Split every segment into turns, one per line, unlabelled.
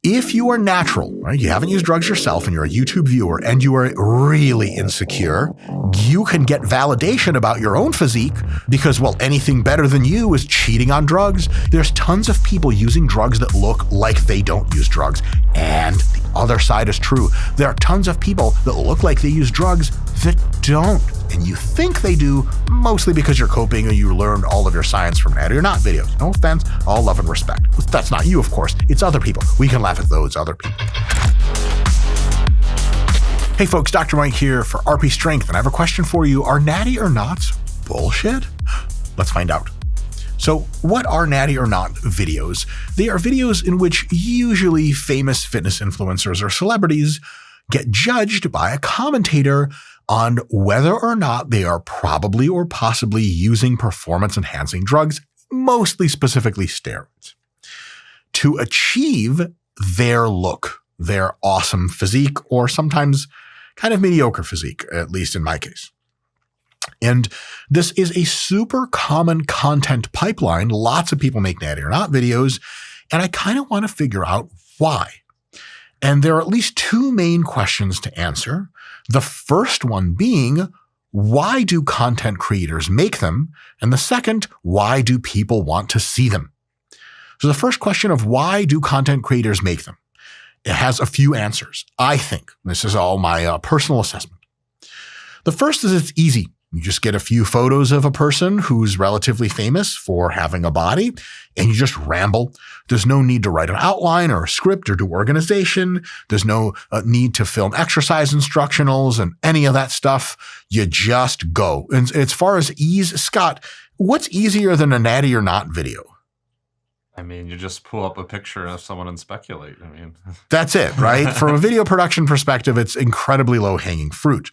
If you are natural, right, you haven't used drugs yourself and you're a YouTube viewer and you are really insecure, you can get validation about your own physique because, well, anything better than you is cheating on drugs. There's tons of people using drugs that look like they don't use drugs. And the other side is true. There are tons of people that look like they use drugs that don't. And you think they do, mostly because you're coping or you learned all of your science from Natty or Not videos. No offense, all love and respect. That's not you, of course. It's other people. We can laugh at those other people. Hey folks, Dr. Mike here for RP Strength, and I have a question for you. Are Natty or Nots bullshit? Let's find out. So what are Natty or Not videos? They are videos in which usually famous fitness influencers or celebrities get judged by a commentator on whether or not they are probably or possibly using performance-enhancing drugs, mostly specifically steroids, to achieve their look, their awesome physique, or sometimes kind of mediocre physique, at least in my case. And this is a super common content pipeline. Lots of people make Natty or Not videos, and I kind of want to figure out why. And there are at least two main questions to answer. The first one being, why do content creators make them? And the second, why do people want to see them? So the first question of why do content creators make them? It has a few answers, I think. This is all my personal assessment. The first is it's easy. You just get a few photos of a person who's relatively famous for having a body, and you just ramble. There's no need to write an outline or a script or do organization. There's no need to film exercise instructionals and any of that stuff. You just go. And as far as ease, Scott, what's easier than a Natty or Not video?
I mean, you just pull up a picture of someone and speculate. I mean,
that's it, right? From a video production perspective, it's incredibly low-hanging fruit.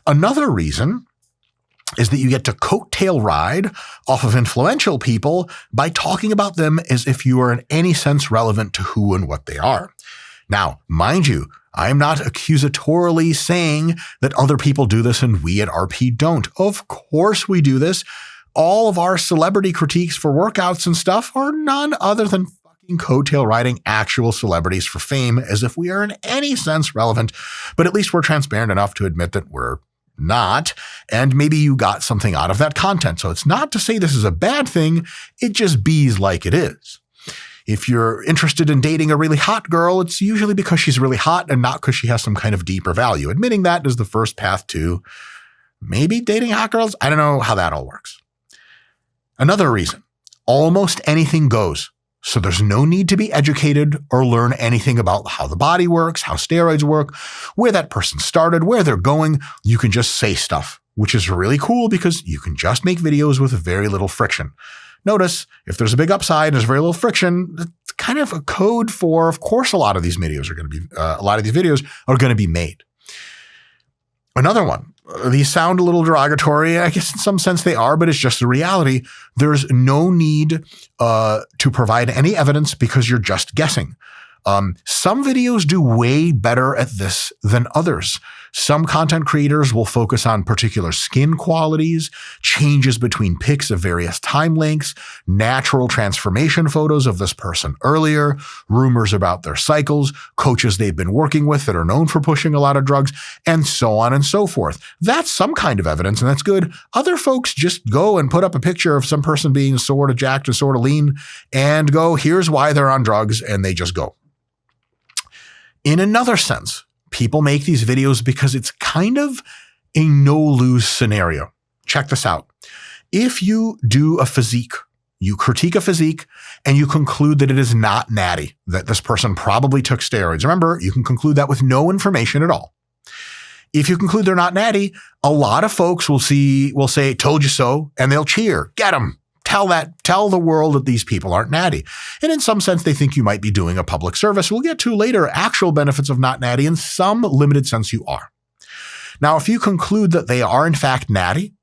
Another reason is that you get to coattail ride off of influential people by talking about them as if you are in any sense relevant to who and what they are. Now, mind you, I am not accusatorily saying that other people do this and we at RP don't. Of course we do this. All of our celebrity critiques for workouts and stuff are none other than fucking coattail riding actual celebrities for fame as if we are in any sense relevant, but at least we're transparent enough to admit that we're not, and maybe you got something out of that content. So it's not to say this is a bad thing, it just bees like it is. If you're interested in dating a really hot girl, it's usually because she's really hot and not because she has some kind of deeper value. Admitting that is the first path to maybe dating hot girls. I don't know how that all works. Another reason, almost anything goes. So there's no need to be educated or learn anything about how the body works, how steroids work, where that person started, where they're going. You can just say stuff, which is really cool because you can just make videos with very little friction. Notice, if there's a big upside and there's very little friction, it's kind of a code for, of course, a lot of these videos are going to be made. Another one. These sound a little derogatory. I guess in some sense they are, but it's just the reality. There's no need to provide any evidence because you're just guessing. Some videos do way better at this than others. Some content creators will focus on particular skin qualities, changes between pics of various time lengths, natural transformation photos of this person earlier, rumors about their cycles, coaches they've been working with that are known for pushing a lot of drugs, and so on and so forth. That's some kind of evidence, and that's good. Other folks just go and put up a picture of some person being sort of jacked and sort of lean and go, here's why they're on drugs, and they just go. In another sense, people make these videos because it's kind of a no-lose scenario. Check this out. If you do a physique, you critique a physique, and you conclude that it is not natty, that this person probably took steroids. Remember, you can conclude that with no information at all. If you conclude they're not natty, a lot of folks will say, told you so, and they'll cheer. Get them. Tell the world that these people aren't natty. And in some sense, they think you might be doing a public service. We'll get to later actual benefits of not natty. In some limited sense, you are. Now, if you conclude that they are in fact natty,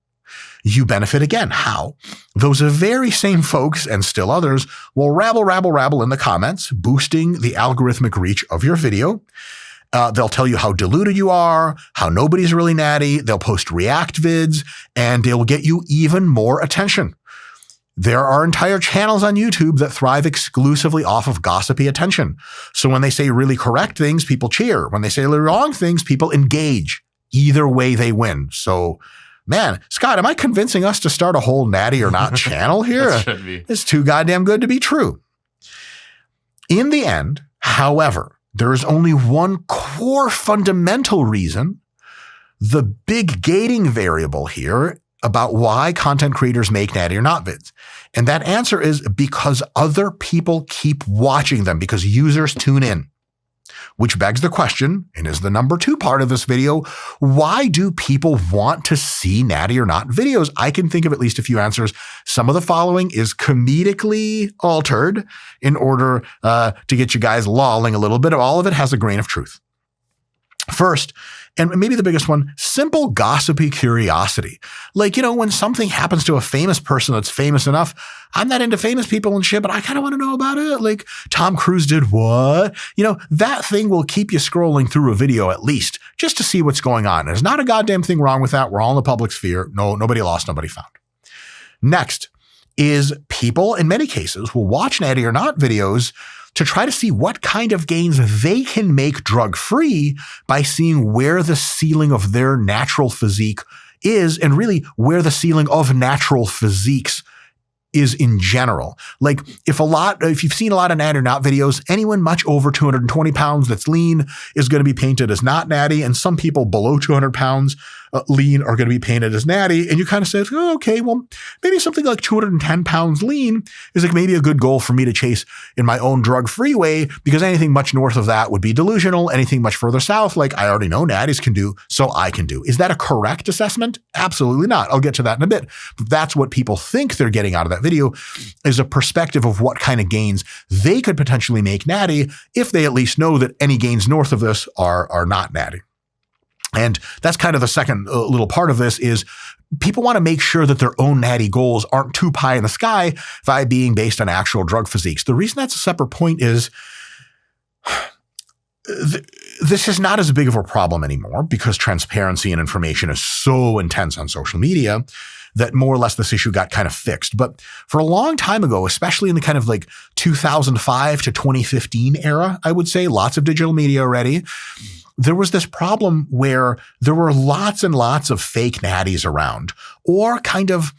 you benefit again. How? Those very same folks and still others will rabble in the comments, boosting the algorithmic reach of your video. They'll tell you how deluded you are, how nobody's really natty. They'll post react vids, and they'll get you even more attention. There are entire channels on YouTube that thrive exclusively off of gossipy attention. So when they say really correct things, people cheer. When they say really wrong things, people engage. Either way, they win. So, man, Scott, am I convincing us to start a whole Natty or Not channel here?
That should be.
It's too goddamn good to be true. In the end, however, there is only one core fundamental reason, the big gating variable here about why content creators make Natty or Not vids. And that answer is because other people keep watching them, because users tune in. Which begs the question, and is the number 2 part of this video, why do people want to see Natty or Not videos? I can think of at least a few answers. Some of the following is comedically altered in order to get you guys lolling a little bit. All of it has a grain of truth. First, and maybe the biggest one, simple gossipy curiosity. Like, when something happens to a famous person that's famous enough, I'm not into famous people and shit, but I kind of want to know about it. Like, Tom Cruise did what? That thing will keep you scrolling through a video at least, just to see what's going on. There's not a goddamn thing wrong with that. We're all in the public sphere. No, nobody lost, nobody found. Next is people, in many cases, will watch Natty or Not videos to try to see what kind of gains they can make drug-free by seeing where the ceiling of their natural physique is, and really where the ceiling of natural physiques is in general. Like, if you've seen a lot of Natty or Not videos, anyone much over 220 pounds that's lean is going to be painted as not Natty, and some people below 200 pounds lean are going to be painted as Natty. And you kind of say, oh, okay, well, maybe something like 210 pounds lean is like maybe a good goal for me to chase in my own drug-free way, because anything much north of that would be delusional. Anything much further south, like I already know Natties can do, so I can do. Is that a correct assessment? Absolutely not. I'll get to that in a bit. But that's what people think they're getting out of that video, is a perspective of what kind of gains they could potentially make Natty if they at least know that any gains north of this are not Natty. And that's kind of the second little part of this, is people want to make sure that their own Natty goals aren't too pie in the sky by being based on actual drug physiques. The reason that's a separate point is this is not as big of a problem anymore, because transparency and information is so intense on social media that more or less this issue got kind of fixed. But for a long time ago, especially in the kind of like 2005 to 2015 era, I would say, lots of digital media already, there was this problem where there were lots and lots of fake natties around, or kind of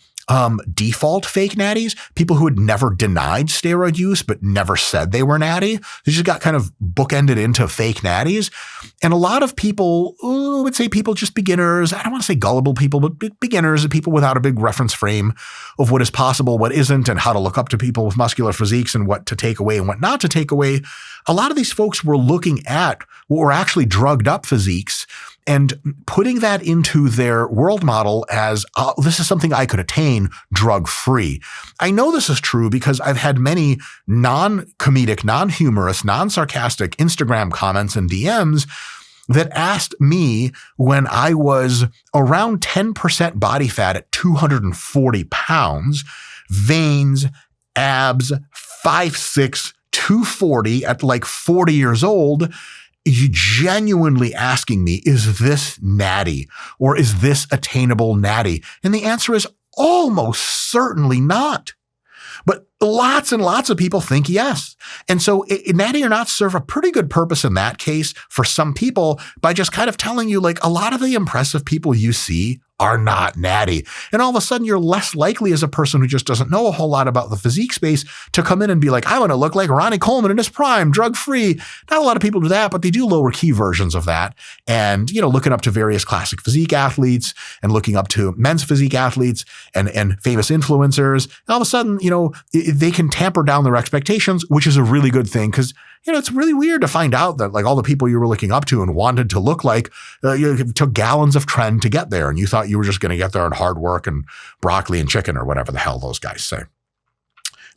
default fake natties, people who had never denied steroid use but never said they were natty. They just got kind of bookended into fake natties. And a lot of people, I would say people just beginners, I don't want to say gullible people, but beginners, people without a big reference frame of what is possible, what isn't, and how to look up to people with muscular physiques and what to take away and what not to take away. A lot of these folks were looking at what were actually drugged up physiques and putting that into their world model as, this is something I could attain drug-free. I know this is true because I've had many non-comedic, non-humorous, non-sarcastic Instagram comments and DMs that asked me, when I was around 10% body fat at 240 pounds, veins, abs, 5'6", 240 at like 40 years old, you genuinely asking me, is this natty, or is this attainable natty? And the answer is almost certainly not. But lots and lots of people think yes. And so Natty or Not serve a pretty good purpose in that case for some people by just kind of telling you, like, a lot of the impressive people you see are not natty. And all of a sudden you're less likely as a person who just doesn't know a whole lot about the physique space to come in and be like, I want to look like Ronnie Coleman in his prime, drug-free. Not a lot of people do that, but they do lower key versions of that. And, looking up to various classic physique athletes and looking up to men's physique athletes and famous influencers. And all of a sudden, they can tamper down their expectations, which is a really good thing, because it's really weird to find out that, like, all the people you were looking up to and wanted to look like, took gallons of trend to get there. And you thought you were just going to get there on hard work and broccoli and chicken or whatever the hell those guys say.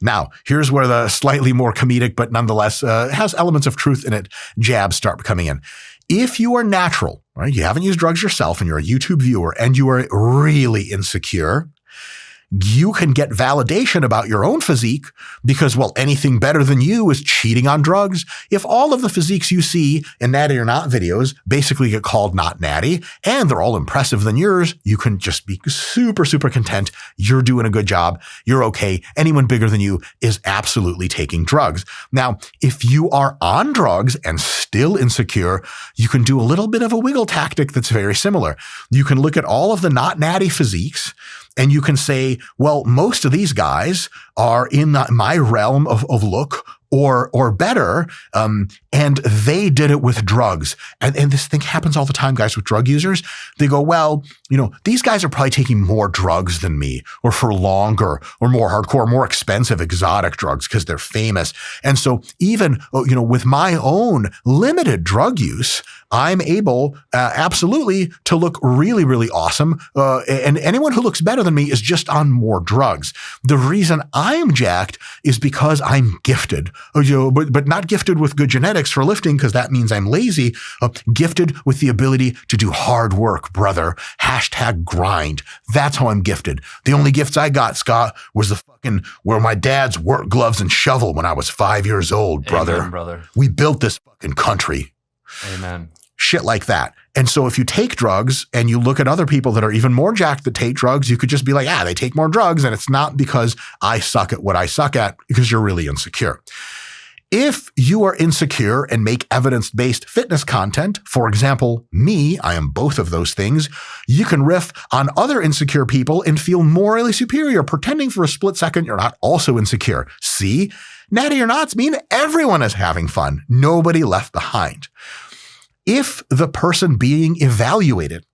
Now, here's where the slightly more comedic, but nonetheless has elements of truth in it, jabs start coming in. If you are natural, right, you haven't used drugs yourself and you're a YouTube viewer and you are really insecure, you can get validation about your own physique because, well, anything better than you is cheating on drugs. If all of the physiques you see in Natty or Not videos basically get called not natty and they're all impressive than yours, you can just be super, super content. You're doing a good job. You're okay. Anyone bigger than you is absolutely taking drugs. Now, if you are on drugs and still insecure, you can do a little bit of a wiggle tactic that's very similar. You can look at all of the not natty physiques and you can say, well, most of these guys are in my realm of look or better, and they did it with drugs. And this thing happens all the time, guys, with drug users. They go, well, these guys are probably taking more drugs than me, or for longer, or more hardcore, more expensive, exotic drugs because they're famous. And so even, with my own limited drug use, I'm able absolutely to look really, really awesome. And anyone who looks better than me is just on more drugs. The reason I'm jacked is because I'm gifted, but not gifted with good genetics for lifting because that means I'm lazy. Gifted with the ability to do hard work, brother. #grind. That's how I'm gifted. The only gifts I got, Scott, was were my dad's work gloves and shovel when I was 5 years old, brother.
Amen, brother.
We built this fucking country.
Amen.
Shit like that. And so if you take drugs and you look at other people that are even more jacked that take drugs, you could just be like, they take more drugs. And it's not because I suck at what I suck at, because you're really insecure. If you are insecure and make evidence-based fitness content, for example, me, I am both of those things, you can riff on other insecure people and feel morally superior, pretending for a split second you're not also insecure. See? Natty or Nots mean everyone is having fun. Nobody left behind. If the person being evaluated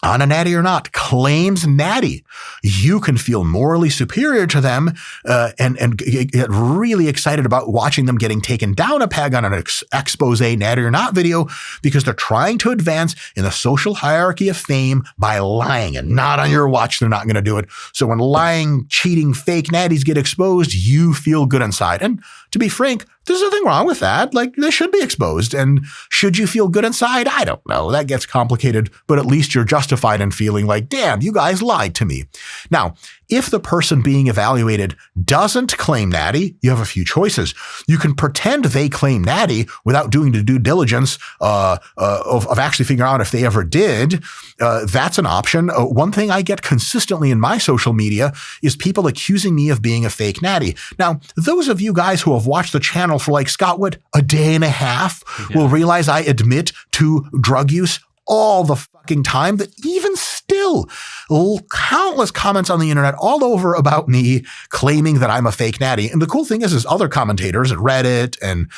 on a natty or not claims natty, you can feel morally superior to them and get really excited about watching them getting taken down a peg on an expose natty or not video because they're trying to advance in the social hierarchy of fame by lying, and not on your watch. They're not going to do it. So when lying, cheating, fake natties get exposed, you feel good inside. And to be frank, there's nothing wrong with that. Like, they should be exposed. And should you feel good inside? I don't know. That gets complicated, but at least you're justified in feeling like, damn, you guys lied to me. Now, if the person being evaluated doesn't claim natty, you have a few choices. You can pretend they claim natty without doing the due diligence of actually figuring out if they ever did. That's an option. One thing I get consistently in my social media is people accusing me of being a fake natty. Now, those of you guys who have watched the channel for Scott, a day and a half will realize I admit to drug use all the fucking time, that even still, countless comments on the internet all over about me claiming that I'm a fake natty. And the cool thing is other commentators at Reddit and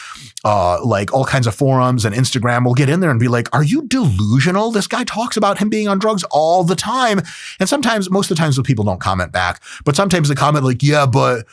all kinds of forums and Instagram will get in there and be like, are you delusional? This guy talks about him being on drugs all the time. And most of the times the people don't comment back, but sometimes they comment like, yeah, but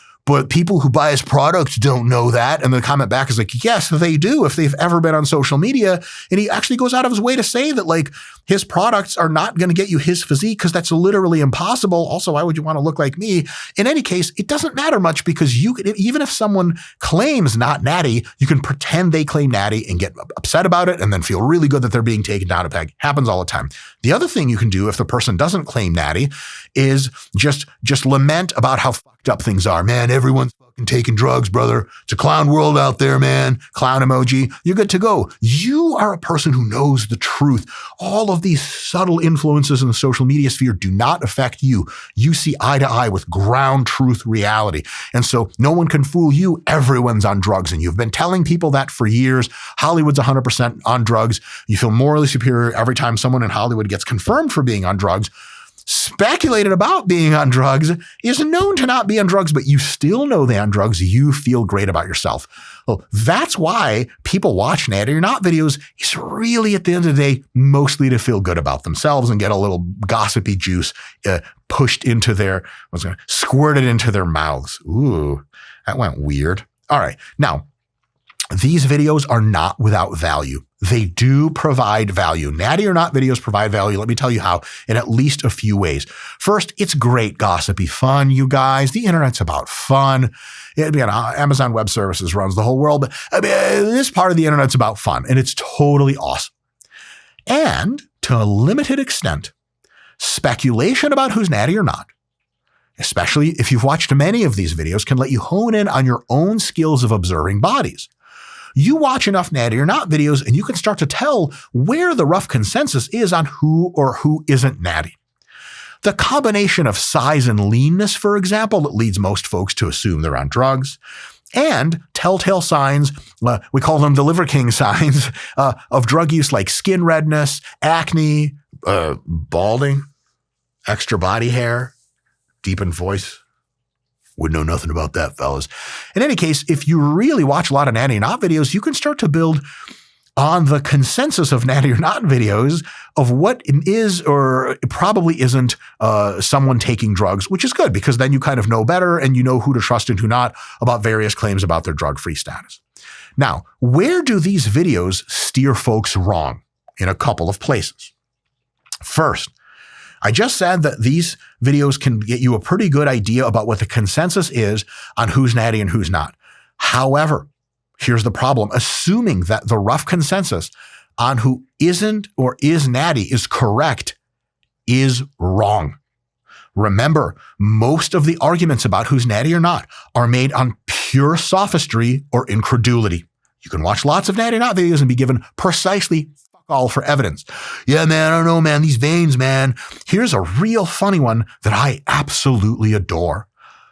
people who buy his products don't know that. And the comment back is like, yes, they do if they've ever been on social media. And he actually goes out of his way to say that his products are not going to get you his physique because that's literally impossible. Also, why would you want to look like me? In any case, it doesn't matter much because even if someone claims not natty, you can pretend they claim natty and get upset about it and then feel really good that they're being taken down a peg. Happens all the time. The other thing you can do if the person doesn't claim natty is just lament about how fucked up things are. Man, everyone's fucking taking drugs, brother. It's a clown world out there, man. Clown emoji. You're good to go. You are a person who knows the truth. All of these subtle influences in the social media sphere do not affect you. You see eye to eye with ground truth reality. And so no one can fool you. Everyone's on drugs. And you've been telling people that for years. Hollywood's 100% on drugs. You feel morally superior every time someone in Hollywood gets confirmed for being on drugs. Speculated about being on drugs, is known to not be on drugs, but you still know they're on drugs. You feel great about yourself. Well, that's why people watch Natty or Not videos. It's really, at the end of the day, mostly to feel good about themselves and get a little gossipy juice squirted into their mouths. Ooh, that went weird. All right. Now, these videos are not without value. They do provide value. Natty or Not videos provide value. Let me tell you how, in at least a few ways. First, it's great gossipy fun, you guys. The internet's about fun. Amazon Web Services runs the whole world, but this part of the internet's about fun, and it's totally awesome. And to a limited extent, speculation about who's natty or not especially if you've watched many of these videos, can let you hone in on your own skills of observing bodies. You watch enough Natty or Not videos and you can start to tell where the rough consensus is on who or who isn't natty. The combination of size and leanness, for example, that leads most folks to assume they're on drugs, and telltale signs, we call them the Liver King signs, of drug use like skin redness, acne, balding, extra body hair, deepened voice. Would know nothing about that, fellas. In any case, if you really watch a lot of Natty or Not videos, you can start to build on the consensus of Natty or Not videos of what is or probably isn't someone taking drugs, which is good because then you kind of know better and you know who to trust and who not about various claims about their drug-free status. Now, where do these videos steer folks wrong? In a couple of places. First, I just said that these videos can get you a pretty good idea about what the consensus is on who's natty and who's not. However, here's the problem. Assuming that the rough consensus on who isn't or is natty is correct is wrong. Remember, most of the arguments about who's natty or not are made on pure sophistry or incredulity. You can watch lots of Natty or Not videos and be given precisely all for evidence. Yeah, man, I don't know, man. These veins, man. Here's a real funny one that I absolutely adore.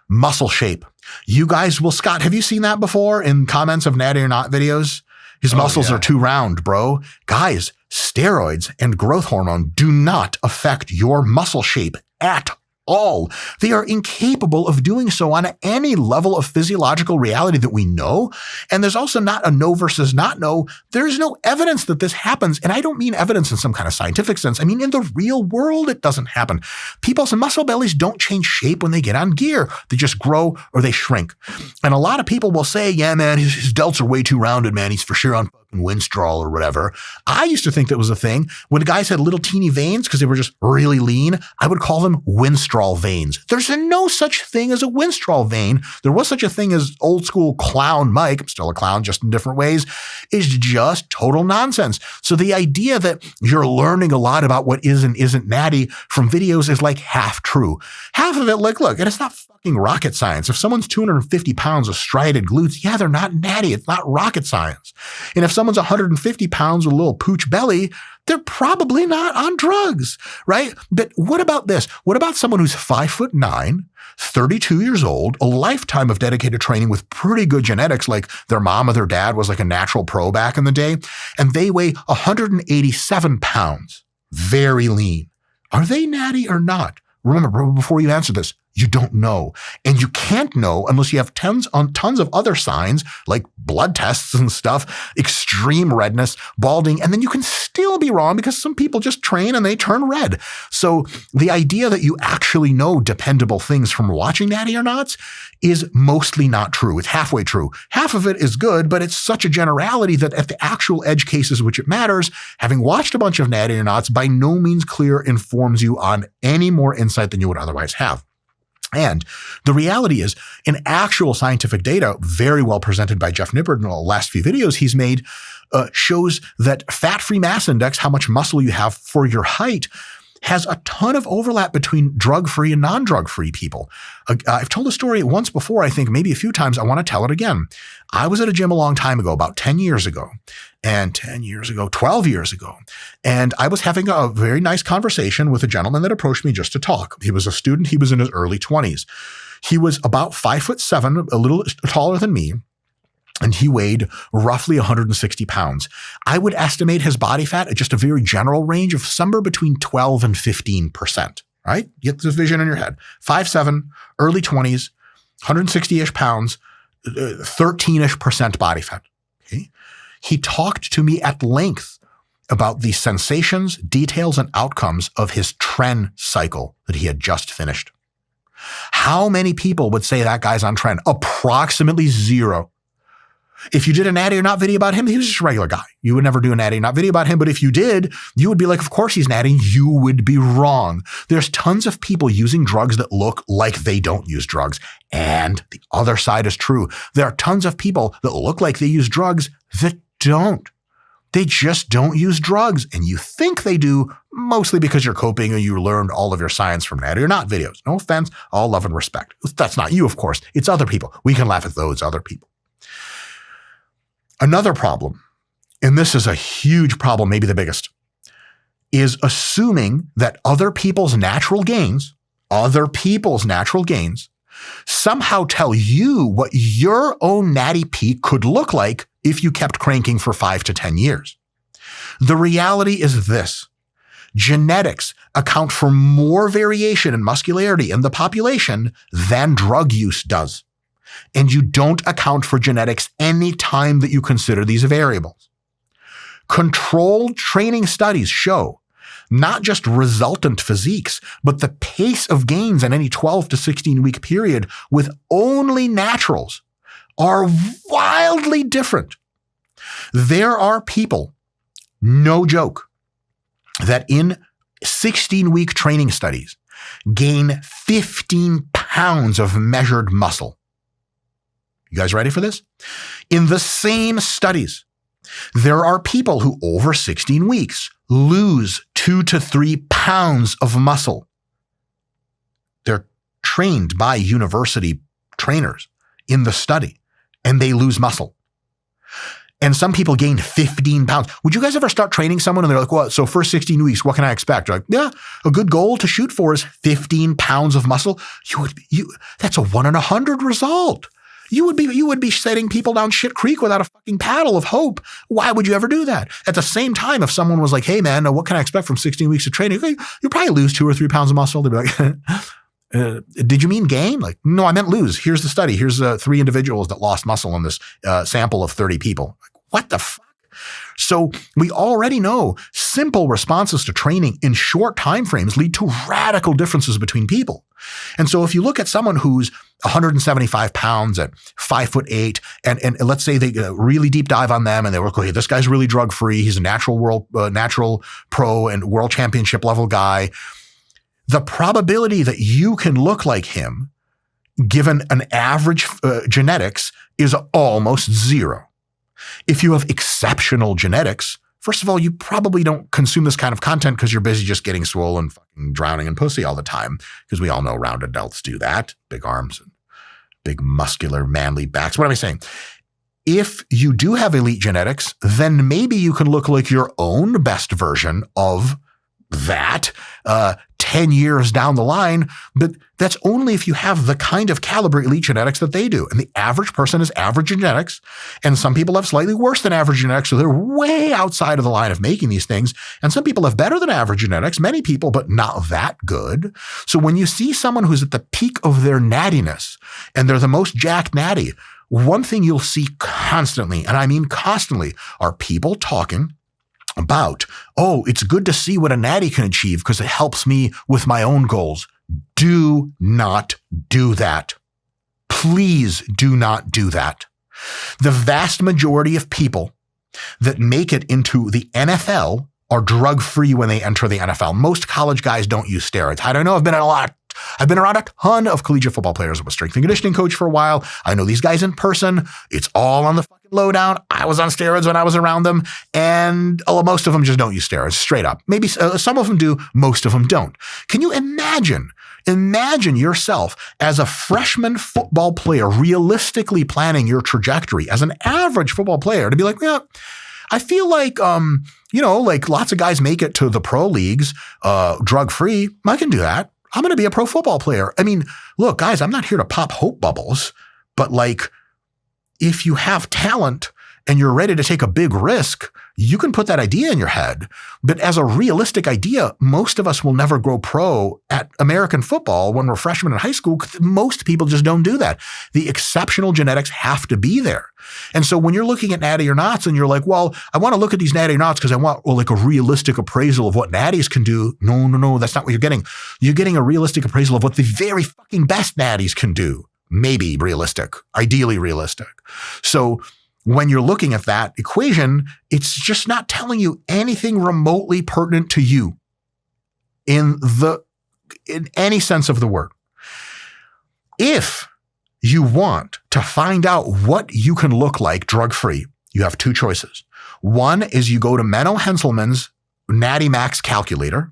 Muscle shape. You guys will, Scott, have you seen that before in comments of Natty or Not videos? His muscles are too round, bro. Guys, steroids and growth hormone do not affect your muscle shape at all. They are incapable of doing so on any level of physiological reality that we know. And there's also not a no versus not no. There's no evidence that this happens. And I don't mean evidence in some kind of scientific sense. I mean, in the real world, it doesn't happen. People's muscle bellies don't change shape when they get on gear. They just grow or they shrink. And a lot of people will say, yeah, man, his delts are way too rounded, man. He's for sure on Winstrol or whatever. I used to think that was a thing. When guys had little teeny veins because they were just really lean, I would call them Winstrol veins. There's no such thing as a Winstrol vein. There was such a thing as old school clown Mike, I'm still a clown just in different ways, is just total nonsense. So the idea that you're learning a lot about what is and isn't natty from videos is like half true. Half of it, like, look, and it's not fucking rocket science. If someone's 250 pounds of striated glutes, yeah, they're not natty. It's not rocket science. And if someone's 150 pounds with a little pooch belly, they're probably not on drugs, right? But what about this? What about someone who's 5'9", 32 years old, a lifetime of dedicated training with pretty good genetics, like their mom or their dad was like a natural pro back in the day, and they weigh 187 pounds, very lean. Are they natty or not? Remember, before you answer this, you don't know. And you can't know unless you have tons of other signs like blood tests and stuff, extreme redness, balding, and then you can still be wrong because some people just train and they turn red. So the idea that you actually know dependable things from watching Natty or Nots is mostly not true. It's halfway true. Half of it is good, but it's such a generality that at the actual edge cases which it matters, having watched a bunch of Natty or Nots by no means clear informs you on any more insight than you would otherwise have. And the reality is, in actual scientific data, very well presented by Jeff Nippard in the last few videos he's made, shows that fat-free mass index, how much muscle you have for your height, has a ton of overlap between drug-free and non-drug-free people. I've told the story once before, I think maybe a few times. I want to tell it again. I was at a gym a long time ago, about 12 years ago. And I was having a very nice conversation with a gentleman that approached me just to talk. He was a student. He was in his early 20s. He was about 5'7", a little taller than me. And he weighed roughly 160 pounds. I would estimate his body fat at just a very general range of somewhere between 12 and 15%, right? Get this vision in your head. 5'7", early 20s, 160-ish pounds, 13-ish% body fat. Okay? He talked to me at length about the sensations, details, and outcomes of his tren cycle that he had just finished. How many people would say that guy's on tren? Approximately zero. If you did a Natty or Not video about him, he was just a regular guy. You would never do a Natty or Not video about him. But if you did, you would be like, of course he's natty. You would be wrong. There's tons of people using drugs that look like they don't use drugs. And the other side is true. There are tons of people that look like they use drugs that don't. They just don't use drugs. And you think they do, mostly because you're coping or you learned all of your science from Natty or Not videos. No offense, all love and respect. That's not you, of course. It's other people. We can laugh at those other people. Another problem, and this is a huge problem, maybe the biggest, is assuming that other people's natural gains somehow tell you what your own natty peak could look like if you kept cranking for 5 to 10 years. The reality is this. Genetics account for more variation in muscularity in the population than drug use does. And you don't account for genetics any time that you consider these variables. Controlled training studies show not just resultant physiques, but the pace of gains in any 12 to 16-week period with only naturals are wildly different. There are people, no joke, that in 16-week training studies gain 15 pounds of measured muscle. You guys ready for this? In the same studies, there are people who over 16 weeks lose 2 to 3 pounds of muscle. They're trained by university trainers in the study, and they lose muscle. And some people gain 15 pounds. Would you guys ever start training someone and they're like, well, so first 16 weeks, what can I expect? You're like, yeah, a good goal to shoot for is 15 pounds of muscle. That's a 1 in 100 result. You would be setting people down shit creek without a fucking paddle of hope. Why would you ever do that? At the same time, if someone was like, hey man, what can I expect from 16 weeks of training? You'll probably lose 2 or 3 pounds of muscle. They'd be like, did you mean gain? Like, no, I meant lose. Here's the study. Here's 3 individuals that lost muscle in this sample of 30 people. Like, what the fuck? So we already know simple responses to training in short time frames lead to radical differences between people. And so if you look at someone who's 175 pounds at 5'8", and let's say they really deep dive on them and they were like, okay, this guy's really drug free. He's a natural pro and world championship level guy. The probability that you can look like him, given an average genetics, is almost zero. If you have exceptional genetics, first of all, you probably don't consume this kind of content because you're busy just getting swole and fucking drowning in pussy all the time, because we all know round adults do that. Big arms and big muscular manly backs. What am I saying? If you do have elite genetics, then maybe you can look like your own best version of that 10 years down the line, but that's only if you have the kind of caliber elite genetics that they do. And the average person is average genetics, and some people have slightly worse than average genetics, so they're way outside of the line of making these things. And some people have better than average genetics, many people, but not that good. So when you see someone who's at the peak of their nattiness, and they're the most jacked natty, one thing you'll see constantly, and I mean constantly, are people talking about, oh, it's good to see what a natty can achieve because it helps me with my own goals. Do not do that. Please do not do that. The vast majority of people that make it into the NFL are drug-free when they enter the NFL. Most college guys don't use steroids. I don't know. I've been around a ton of collegiate football players. I was a strength and conditioning coach for a while. I know these guys in person. It's all on the fucking lowdown. I was on steroids when I was around them, and most of them just don't use steroids, straight up. Maybe some of them do, most of them don't. Can you imagine yourself as a freshman football player realistically planning your trajectory as an average football player to be like, yeah, I feel like, like lots of guys make it to the pro leagues drug-free. I can do that. I'm going to be a pro football player. I mean, look, guys, I'm not here to pop hope bubbles, but like, if you have talent and you're ready to take a big risk, you can put that idea in your head. But as a realistic idea, most of us will never grow pro at American football when we're freshmen in high school. Most people just don't do that. The exceptional genetics have to be there. And so when you're looking at natty or nots and you're like, well, I want to look at these natty or nots because I want like a realistic appraisal of what natties can do. No, that's not what you're getting. You're getting a realistic appraisal of what the very fucking best natties can do. Maybe realistic, ideally realistic. So when you're looking at that equation, it's just not telling you anything remotely pertinent to you in any sense of the word. If you want to find out what you can look like drug-free, you have 2 choices. One is you go to Menno Henselman's Natty Max calculator.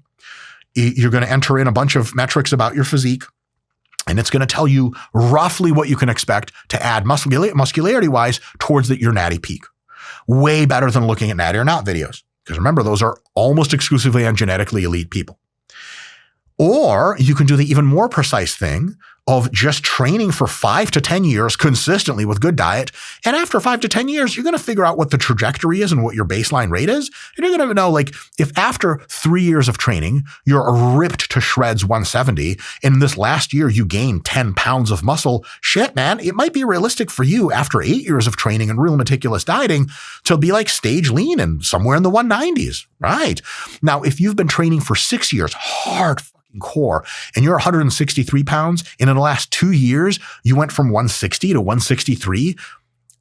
You're going to enter in a bunch of metrics about your physique, and it's going to tell you roughly what you can expect to add muscularity-wise towards your Natty peak. Way better than looking at Natty or Not videos. Because remember, those are almost exclusively on genetically elite people. Or you can do the even more precise thing of just training for 5 to 10 years consistently with good diet. And after 5 to 10 years, you're going to figure out what the trajectory is and what your baseline rate is. And you're going to know, like, if after 3 years of training, you're ripped to shreds 170, and in this last year you gain 10 pounds of muscle, shit, man, it might be realistic for you after 8 years of training and real meticulous dieting to be like stage lean and somewhere in the 190s, right? Now, if you've been training for 6 years, hard core, and you're 163 pounds, and in the last 2 years, you went from 160 to 163,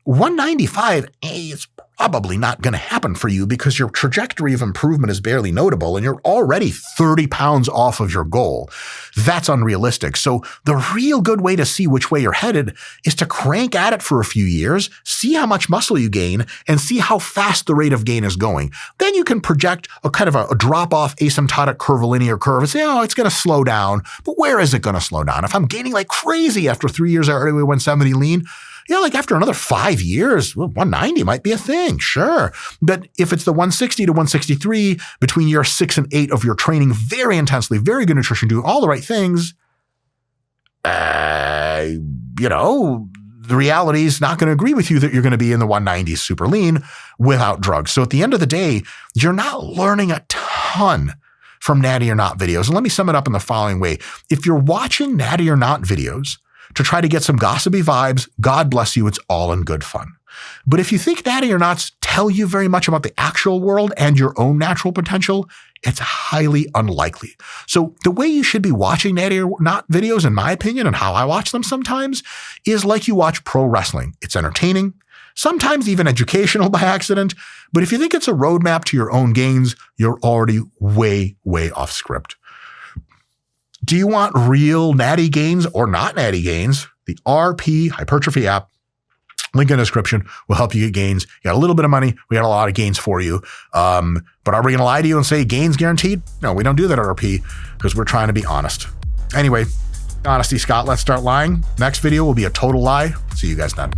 195 is probably not going to happen for you because your trajectory of improvement is barely notable and you're already 30 pounds off of your goal. That's unrealistic. So the real good way to see which way you're headed is to crank at it for a few years, see how much muscle you gain, and see how fast the rate of gain is going. Then you can project a kind of a drop-off asymptotic curvilinear curve and say, oh, it's going to slow down. But where is it going to slow down? If I'm gaining like crazy after 3 years, I already weigh 170 lean, yeah, like after another 5 years, 190 might be a thing, sure. But if it's the 160 to 163 between year 6 and 8 of your training very intensely, very good nutrition, doing all the right things, the reality is not going to agree with you that you're going to be in the 190s super lean without drugs. So at the end of the day, you're not learning a ton from Natty or Not videos. And let me sum it up in the following way. If you're watching Natty or Not videos to try to get some gossipy vibes, God bless you, it's all in good fun. But if you think Natty or Nots tell you very much about the actual world and your own natural potential, it's highly unlikely. So the way you should be watching Natty or Not videos, in my opinion, and how I watch them sometimes, is like you watch pro wrestling. It's entertaining, sometimes even educational by accident. But if you think it's a roadmap to your own gains, you're already way, way off script. Do you want real natty gains or not natty gains? The RP Hypertrophy app, link in the description, will help you get gains. You got a little bit of money. We got a lot of gains for you. But are we going to lie to you and say gains guaranteed? No, we don't do that at RP because we're trying to be honest. Anyway, honesty, Scott, let's start lying. Next video will be a total lie. See you guys then.